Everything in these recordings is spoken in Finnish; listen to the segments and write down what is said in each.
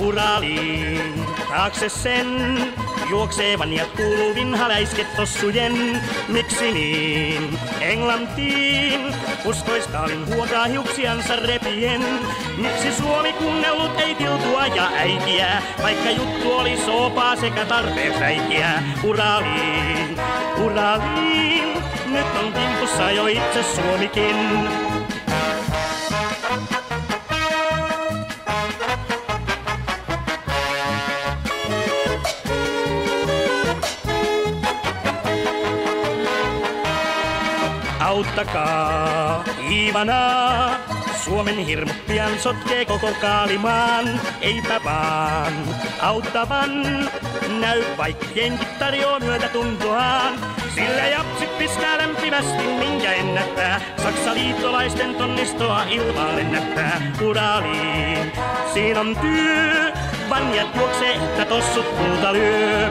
Uraliin taakse sen juoksee vanjat kuuluu vinhaläisket tossujen. Miksi niin? Englantiin uskoi Stalin huokaa hiuksiansa repien. Miksi Suomi kuunnellut ei tiltua ja äitiä, vaikka juttu oli soopaa sekä tarpeeksi räikiä? Uraliin, Uraliin, nyt on kimpussa jo itse Suomikin. Auttakaa Iivanaa, Suomen hirmut pian sotkee koko Kaalimaan. Eipä vaan auttavan näy, vaikka jenkit tarjoaa myötätuntoaan. Sillä japsit pistää lämpimästi minkä ennättää, Saksa liittolaisten tonnistoa ilmaan lennättää. Uraliin, siinä on työ, vanjat juoksee, että tossut puuta lyö.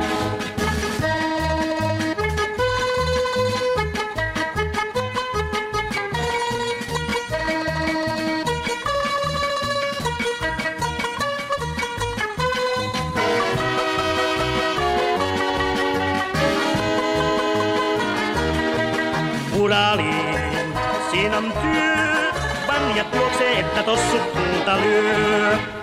Uraliin, siinä on työ, vanjat juoksee, että tossut puuta lyö.